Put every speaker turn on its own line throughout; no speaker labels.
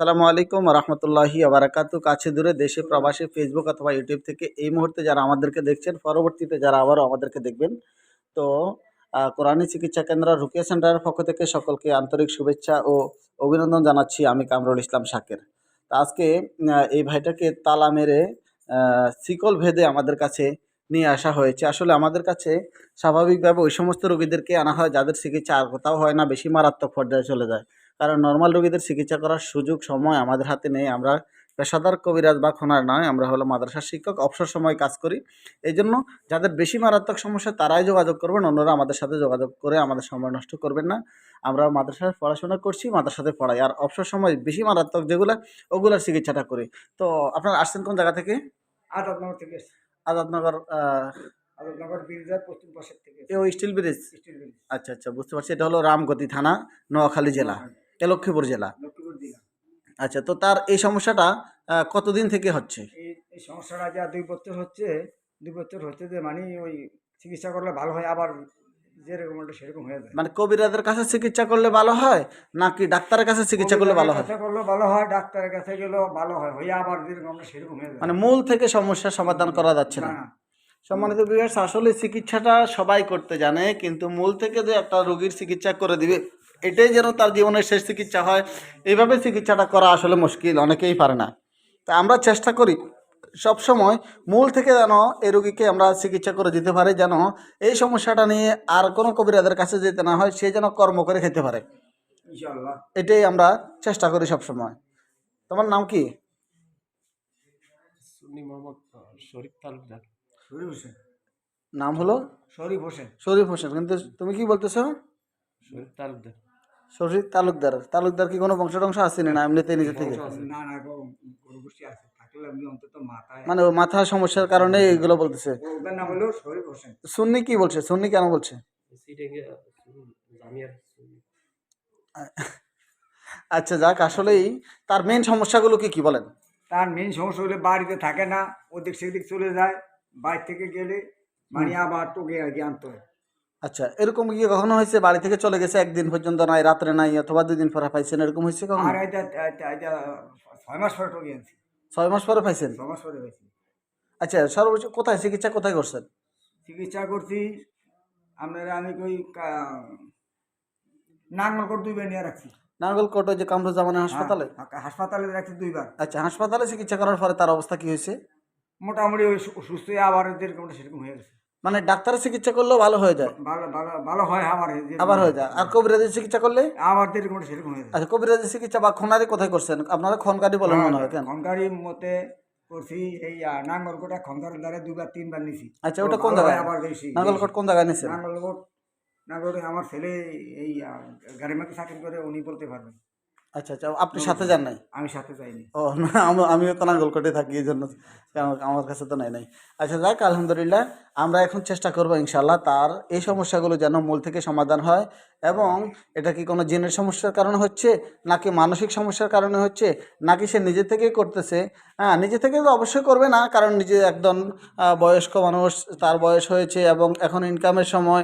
আসসালামু আলাইকুম রহমতুল্লাহি আবরাকাতু। কাছে দূরে দেশে প্রবাসী ফেসবুক অথবা ইউটিউব থেকে এই মুহূর্তে যারা আমাদেরকে দেখছেন, পরবর্তীতে যারা আবারও আমাদেরকে দেখবেন, তো কোরআনী চিকিৎসা কেন্দ্র রুকিয়া সেন্টারের পক্ষ থেকে সকলকে আন্তরিক শুভেচ্ছা ও অভিনন্দন জানাচ্ছি। আমি কামরুল ইসলাম শাকের। তা আজকে এই ভাইটাকে তালা মেরে শিকল ভেদে আমাদের কাছে নিয়ে আসা হয়েছে। আসলে আমাদের কাছে স্বাভাবিকভাবে ওই সমস্ত রোগীদেরকে আনা হয় যাদের চিকিৎসা আর কোথাও হয় না, বেশি মারাত্মক পর্যায়ে চলে যায়। কারণ নর্মাল রোগীদের চিকিৎসা করার সুযোগ সময় আমাদের হাতে নেই। আমরা পেশাদার কবিরাজ বা খোনার নয়, আমরা হলো মাদ্রাসার শিক্ষক, অবসর সময় কাজ করি। এই জন্য যাদের বেশি মারাত্মক সমস্যা তারাই যোগাযোগ করবেন, অন্যরা আমাদের সাথে যোগাযোগ করে আমাদের সময় নষ্ট করবেন না। আমরা মাদ্রাসায় পড়াশোনা করছি, মাদ্রাসাতে পড়াই, আর অবসর সময় বেশি মারাত্মক যেগুলো ওগুলোর চিকিৎসাটা করি। তো আপনারা আসছেন কোন জায়গা থেকে?
আজাদনগর থেকে এসেছি।
আজাদনগর।
আজাদনগর ব্রিজের পশ্চিম পাশের থেকে
ও
এসেছি।
Still bridge.
Still bridge.
আচ্ছা আচ্ছা, বুঝতে পারছি। এটা হলো রামগতি থানা, নোয়াখালী জেলা,
নোয়াখালী,
লক্ষ্মীপুর জেলা।
লক্ষ্মীপুর জেলা।
আচ্ছা, তো তার এই সমস্যাটা কতদিন থেকে হচ্ছে?
এই সমস্যাটা যা ২ বছর হচ্ছে। ২ বছর হচ্ছে যে মানে ওই চিকিৎসা করলে ভালো হয়, আবার যেরকম ওটা সেরকম হয়ে যায়।
মানে কবিরাজের কাছে চিকিৎসা করলে ভালো হয় নাকি ডাক্তারের কাছে চিকিৎসা করলে ভালো
কবিরাজের
হয়?
কাছে করলেও ভালো হয়, ডাক্তারের কাছে গেলেও ভালো হয়, হয়ে আবার যেরকম ওটা সেরকম হয়ে যায়।
মানে মূল থেকে সমস্যার সমাধান করা যাচ্ছে
না,
না।
না।
সম্মানিত ভিউয়ার্স, আসলে চিকিৎসাটা সবাই করতে জানে, কিন্তু মূল থেকে যে একটা রোগীর চিকিৎসা করে দিবে এটাই যেন তার জীবনের শেষ চিকিৎসা হয়, এইভাবে চিকিৎসাটা করা আসলে মুশকিল, অনেকেই পারে না। তা আমরা চেষ্টা করি সবসময় মূল থেকে যেন এই রোগীকে আমরা চিকিৎসা করে দিতে পারি, যেন এই সমস্যাটা নিয়ে আর কোনো কবিরাজের কাছে যেতে না হয়, সে যেন কর্ম করে খেতে পারে।
ইনশাআল্লাহ।
এটাই আমরা চেষ্টা করি সবসময়। তোমার নাম কি?
সুন্নি মোহাম্মদ শরীফ তালুকদার।
শরীফ হোসেন।
নাম হলো
শরীফ হোসেন।
শরীফ হোসেন, কিন্তু তুমি কি বলতেছো?
শরীফ তালুকদার।
শরীফ তালুকদার। তালুকদার কি কোনো বংশ আছে না এমনিতে নিজে থেকে?
বংশ আছে।
না, না, গরু গোষ্ঠী আছে। থাকলে আমি অন্তত মাথায়
মানে ও মাথার সমস্যার কারণে এগুলো বলতেছে।
ওদের নাম হলো শরীফ হোসেন।
সুন্নি কি বলছে? সুন্নি কেন বলছে?
সিটাকে জামিয়ার সুন্নি।
আচ্ছা যাক, আসলেই তার মেন সমস্যাগুলো কি কি বলেন?
তার মেন সমস্যা হলে বাড়িতে থাকে না, ওদিক সেদিক চলে যায়। বাইরে থেকে গেলে মানে আবার তোকে আর কি আনতে হয়।
আচ্ছা, এরকম কি কখনো হয়েছে বাড়ি থেকে চলে গেছে একদিন পর্যন্ত নাই, রাত্রে নাই, অথবা 2 দিন পরে পাইছেন, এরকম হয়েছে কখনো?
আর এটা 6 মাস পরে টোকে আনছি।
6 মাস পরে পাইছেন?
6 মাস পরে গেছি।
আচ্ছা, সর্বোচ্চ কোথায় চিকিৎসা কোথায় করছেন?
চিকিৎসা করছি আমি কই নাঙ্গলকোট 2 বার নিয়ে রাখছি।
নাঙ্গলকোট, ওই যে কামরুজ্জামানের
হ্যাঁ,
হাসপাতালে?
হাসপাতালে রাখছি 2 বার।
আচ্ছা, হাসপাতালে চিকিৎসা করার পরে তার অবস্থা কি হয়েছে?
মোটামুটি ওই সুস্থ হয়ে আবার যেরকম সেরকম হয়ে গেছে।
মানে ডাক্তারের চিকিৎসা করলেও ভালো হয়ে যায়?
ভালো ভালো ভালো হয় আবার
আবার হয়ে যায়। আর কবিরাজের চিকিৎসা করলে?
আবার যেরকম সেরকম হয়ে যায়।
আচ্ছা, কবিরাজের চিকিৎসা বা খোনারি কোথায় করছেন? আপনারা খনকারি বলেন মনে হয়, কেন?
খনকারি মতে করছি এই নাঙ্গলকোটা খনকারের দ্বারা 2 বার 3 বার নিছি।
আচ্ছা, ওটা কোন
ভালো হয়
জায়গায়?
আবার বেশি
নাঙ্গলকোট কোন জায়গায় নিছেন?
নাঙ্গলকোট নাঙ্গলকোটে আমার ছেলে এই গাড়ি মাকে চাকরি করে, উনি বলতে পারবেন।
আচ্ছা আচ্ছা, আপনি সাথে যান নাই?
আমি সাথে যাইনি।
ও না, আমিও তো নাঙ্গলকোটে থাকি, এই জন্য আমার কাছে তো নাই। আচ্ছা যাক, আলহামদুলিল্লাহ, আমরা এখন চেষ্টা করবো ইনশাল্লাহ তার এই সমস্যাগুলো যেন মূল থেকে সমাধান হয়। এবং এটা কি কোনো জিনের সমস্যার কারণে হচ্ছে, নাকি মানসিক সমস্যার কারণে হচ্ছে, নাকি সে নিজে থেকেই করতেছে? হ্যাঁ, নিজে থেকে তো অবশ্যই করবে না, কারণ নিজে একজন বয়স্ক মানুষ, তার বয়স হয়েছে এবং এখন ইনকামের সময়,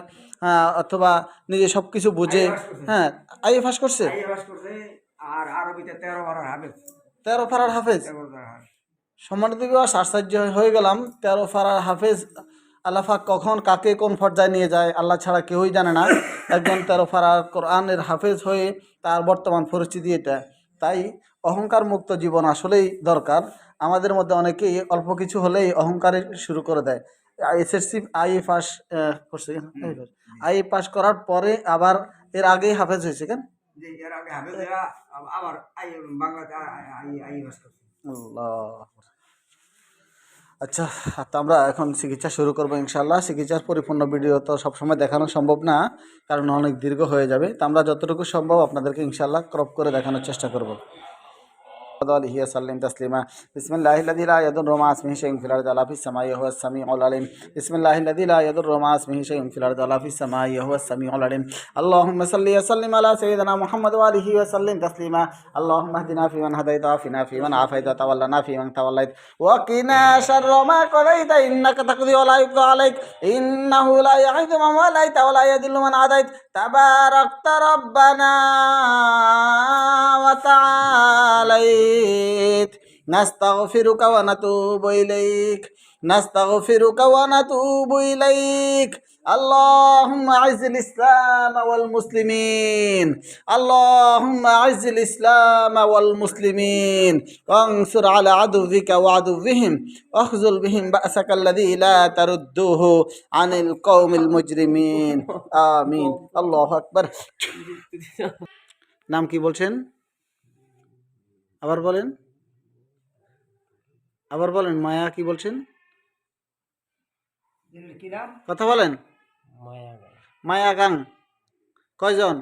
অথবা নিজে সব কিছু বুঝে। হ্যাঁ, আইএ পাস করছে।
আইএ পাস করছে। আর আরবিতে 13 হাফেজ।
13 পারার হাফেজ।
13 হাফেজ।
সম্মানিত বিবাস, আশ্চর্য হয়ে গেলাম। 13 পারার হাফেজ, আল্লাহাক কখন কাকে কোন পর্যায়ে নিয়ে যায় আল্লাহ ছাড়া কেউই জানে না। একজন 13 পারার কোরআনের হাফেজ হয়ে তার বর্তমান পরিস্থিতি এটা। তাই অহংকার মুক্ত জীবন আসলেই দরকার। আমাদের মধ্যে অনেকেই অল্প কিছু হলেই অহংকারে শুরু করে দেয়। এসএসসি আইএ পাস করছে, আইএ পাস করার পরে আবার এর আগেই হাফেজ হয়েছে কেন?
যে এর আগে হাফেজরা আবার বাংলাতে আইএ পাস করছে।
আল্লাহ। আচ্ছা, তো আমরা এখন চিকিৎসা শুরু করবো ইনশাল্লাহ। চিকিৎসার পরিপূর্ণ ভিডিও তো সবসময় দেখানো সম্ভব না, কারণ অনেক দীর্ঘ হয়ে যাবে। তো আমরা যতটুকু সম্ভব আপনাদেরকে ইনশাল্লাহ ক্রপ করে দেখানোর চেষ্টা করব। وآله وسلم تسليما بسم الله الذي لا يضر مع اسمه شيء في الأرض ولا في السماء وهو السميع العليم بسم الله الذي لا يضر مع اسمه شيء في الأرض ولا في السماء وهو السميع العليم اللهم صل وسلم على سيدنا محمد وآله وسلم تسليما اللهم اهدنا فيمن هديت وعافنا فيمن عافيت وتولنا فيمن توليت وقنا شر ما قضيت إنك تقضي ولا يقضى عليك إنه لا يعز من واليت ولا يذل من عاديت تباركت ربنا وتعاليت نستغفرك ونتوب إليك اللهم أعز الإسلام والمسلمين اللهم أعز الإسلام والمسلمين وانصر على عدوك وعدوهم واخذل بهم بأسك الذي لا تردوه عن القوم المجرمين آمين الله أكبر নাম কি বলছেন আবার বলেন মায়া কি বলছেন
কি নাম?
কথা বলেন
মায়া
মায়া গাং কয়জন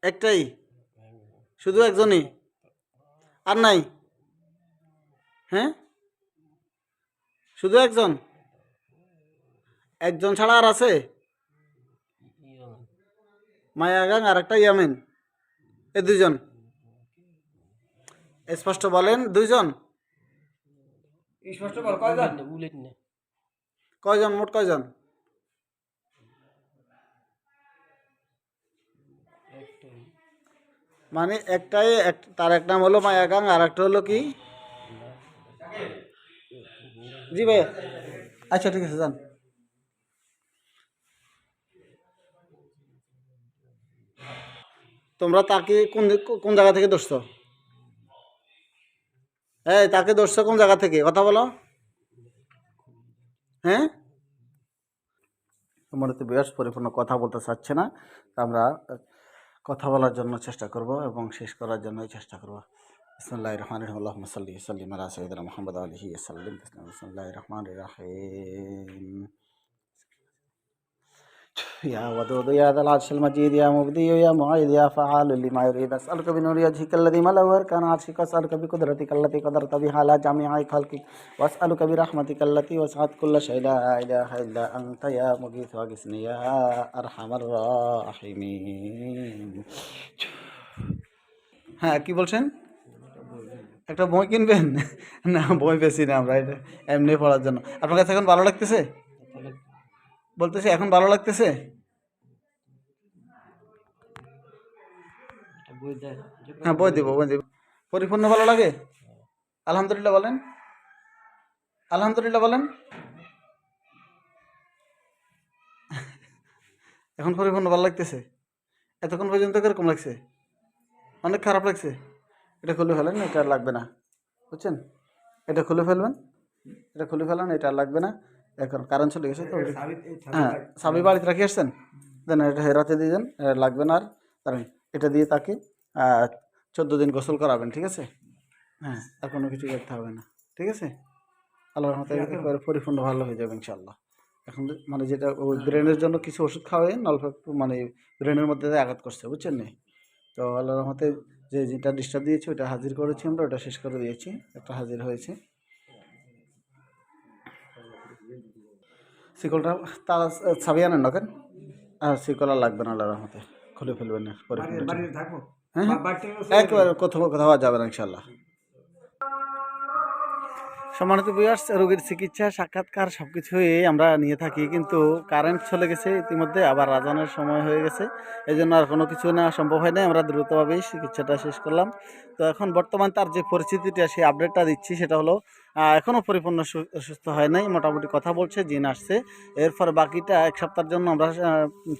একটাই শুধু একজনই আর নাই হ্যাঁ শুধু একজন ছাড়া আর আছে মায়া গাং আর একটা ইয়ামিন এই দুইজন স্পষ্ট বলেন দুইজন
স্পষ্ট বল কয়জন?
উলেট না
কয়জন মোট কয়জন
একটাই
মানে একটাই তার এক নাম হলো মায়া গাং আর একটা হলো কি জি ভাই আচ্ছা ঠিক আছে যান তোমরা তাকে কোন কোন জায়গা থেকে ধরছো এই তাকে ধরছো কোন জায়গা থেকে কথা বলো হ্যাঁ মনে তো বেশ পরিপূর্ণ কথা বলতে চাচ্ছে না আমরা কথা বলার জন্য চেষ্টা করব এবং শেষ করার জন্যই চেষ্টা করব বিসমিল্লাহির রহমানির রহিম আল্লাহুম্মা সাল্লি সাল্লিম আলা সাইয়্যিদিনা মুহাম্মদ ওয়া আলিহি ওয়া সাল্লিম তাসলিমা বিসমিল্লাহির রহমানির রহিম يا ودود يا ذا العرش المجيد يا مبدي يا معيد يا فعال لما يريد أسألك بنور وجهك الذي ملأ أركان عرشك أسألك بقدرتك التي قدرت بها على جميع خلقك وأسألك برحمتك التي وسعت كل شيء لا إله إلا أنت يا مغيث واغثني يا أرحم الراحمين হ্যাঁ কি বলছেন একটা বই কিনবেন না বই বেশি না আমরা এটা এমনি পড়ার জন্য আপনার কাছে এখন ভালো লাগতেছে বলতেছি এখন ভালো লাগতেছে হ্যাঁ বই দেবো পরিপূর্ণ ভালো লাগে আলহামদুলিল্লাহ বলেন এখন পরিপূর্ণ ভালো লাগতেছে এতক্ষণ পর্যন্ত কিরকম লাগছে অনেক খারাপ লাগছে এটা খুলে ফেলেন এটা আর লাগবে না বুঝছেন এটা খুলে ফেলবেন এটা আর লাগবে না এখন কারণ চলে গেছে তো হ্যাঁ সাবি বাড়িতে রাখি আসছেন দেন এটা হেরাতে দিয়ে দেন লাগবে না আর কারণ এটা দিয়ে তাকে 14 দিন গোসল করাবেন ঠিক আছে হ্যাঁ আর কোনো কিছু করতে হবে না ঠিক আছে আল্লাহর রহমতে একেবারে পরিপূর্ণ ভালো হয়ে যাবে ইনশাআল্লাহ এখন মানে যেটা ওই ব্রেনের জন্য কিছু ওষুধ খাওয়াই অল্প একটু মানে ব্রেনের মধ্যে আঘাত করছে বুঝছেন না তো আল্লাহর রহমতে যেটা ডিস্টার্ব দিয়েছি ওটা হাজির করেছি আমরা ওটা শেষ করে দিয়েছি একটা হাজির হয়েছে শিকলটা তারা ছাবিয়ে আনেন না কেন শিকল আর লাগবে না আল্লাহর রহমতে খুলে ফেলবেন হ্যাঁ একেবারে কোথাও যাবে না ইনশাল্লাহ সম্মানিত ভিউয়ার্স রোগীর চিকিৎসা সাক্ষাৎকার সব কিছুই আমরা নিয়ে থাকি কিন্তু কারেন্ট চলে গেছে ইতিমধ্যে আবার আজানের সময় হয়ে গেছে এই জন্য আর কোনো কিছু নেওয়া সম্ভব হয় না আমরা দ্রুতভাবেই চিকিৎসাটা শেষ করলাম তো এখন বর্তমান তার যে পরিস্থিতিটা সেই আপডেটটা দিচ্ছি সেটা হলো এখনও পরিপূর্ণ সুস্থ হয় নাই মোটামুটি কথা বলছে জিন আসছে এরপর বাকিটা এক সপ্তাহের জন্য আমরা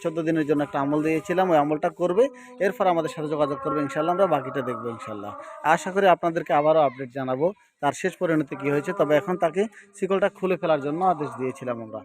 14 দিনের জন্য একটা আমল দিয়েছিলাম ওই আমলটা করবে এরপর আমাদের সাথে যোগাযোগ করবে ইনশাল্লাহ আমরা বাকিটা দেখবো ইনশাল্লাহ আশা করি আপনাদেরকে আবারও আপডেট জানাবো তার শেষ পরিণতি কী হয়েছে তবে এখন তাকে শিকলটা খুলে ফেলার জন্য আদেশ দিয়েছিলাম আমরা